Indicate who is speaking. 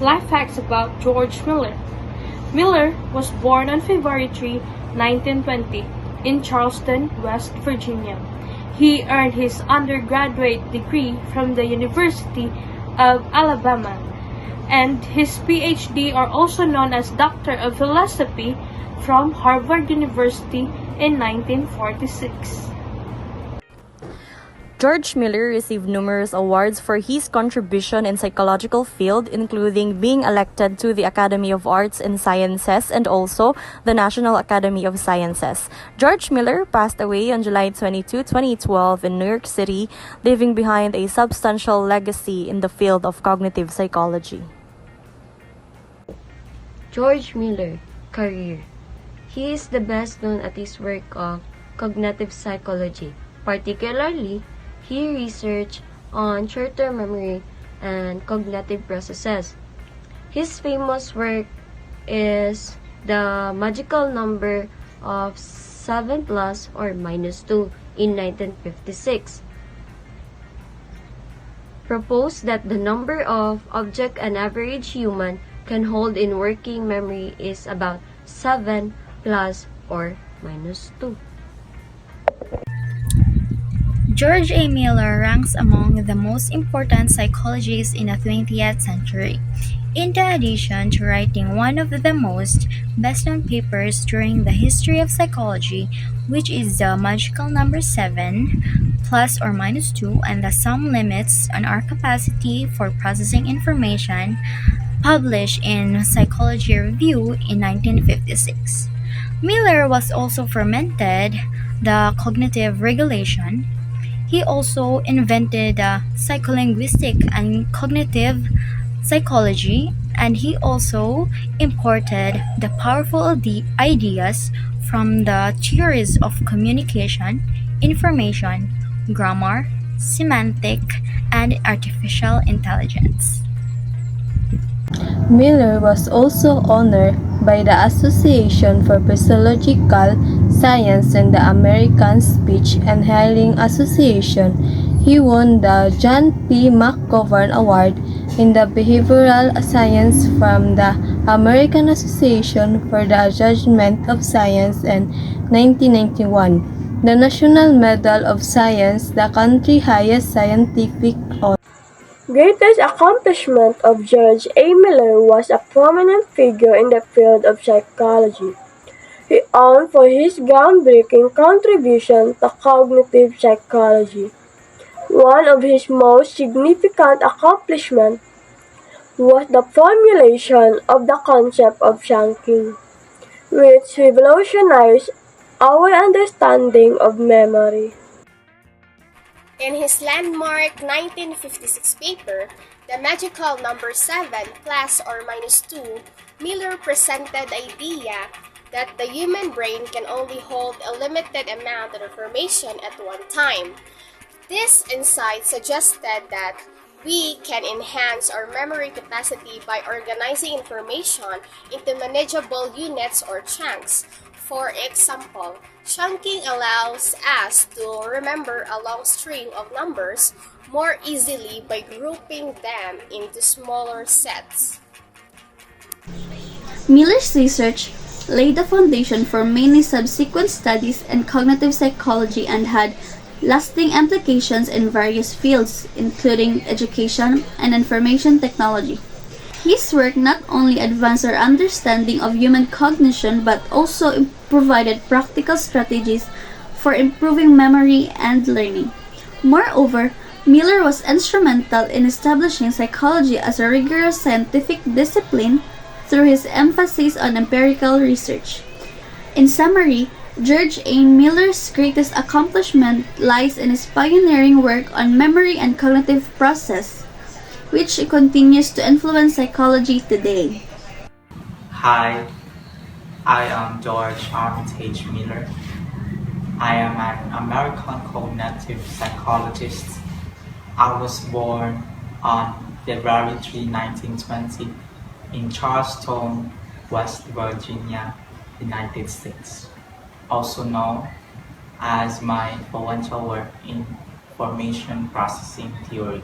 Speaker 1: Life facts about George Miller. Miller was born on February 3, 1920, in Charleston, West Virginia. He earned his undergraduate degree from the University of Alabama, and his PhD, or also known as Doctor of Philosophy, from Harvard University in 1946.
Speaker 2: George Miller received numerous awards for his contribution in psychological field, including being elected to the Academy of Arts and Sciences and also the National Academy of Sciences. George Miller passed away on July 22, 2012 in New York City, leaving behind a substantial legacy in the field of cognitive psychology.
Speaker 3: George Miller, career. He is the best known at his work of cognitive psychology, particularly he researched on short-term memory and cognitive processes. His famous work is the magical number of 7 plus or minus 2 in 1956. Proposed that the number of objects an average human can hold in working memory is about 7 plus or minus 2.
Speaker 4: George A. Miller ranks among the most important psychologists in the 20th century. In addition to writing one of the most best-known papers during the history of psychology, which is the magical number 7 plus or minus 2 and the sum limits on our capacity for processing information, published in Psychology Review in 1956. Miller was also fermented the cognitive regulation. He also invented psycholinguistic and cognitive psychology, and he also imported the powerful ideas from the theories of communication, information, grammar, semantic, and artificial intelligence.
Speaker 5: Miller was also honored by the Association for Physiological Science and the American Speech and Hearing Association. He won the John P. McGovern Award in the Behavioral Science from the American Association for the Judgment of Science in 1991. The National Medal of Science, the country's highest scientific honor.
Speaker 1: Greatest accomplishment of George A. Miller was a prominent figure in the field of psychology. He known for his groundbreaking contribution to cognitive psychology. One of his most significant accomplishments was the formulation of the concept of chunking, which revolutionized our understanding of memory.
Speaker 6: In his landmark 1956 paper, The Magical Number 7 plus or minus 2, Miller presented the idea that the human brain can only hold a limited amount of information at one time. This insight suggested that we can enhance our memory capacity by organizing information into manageable units or chunks. For example, chunking allows us to remember a long string of numbers more easily by grouping them into smaller sets.
Speaker 7: Miller's research laid the foundation for many subsequent studies in cognitive psychology and had lasting implications in various fields, including education and information technology. His work not only advanced our understanding of human cognition but also provided practical strategies for improving memory and learning. Moreover, Miller was instrumental in establishing psychology as a rigorous scientific discipline through his emphasis on empirical research. In summary, George A. Miller's greatest accomplishment lies in his pioneering work on memory and cognitive process, which continues to influence psychology today.
Speaker 8: Hi, I am George Armitage Miller. I am an American cognitive psychologist. I was born on February 3, 1920 in Charleston, West Virginia, United States, also known as my influential work in information processing theory.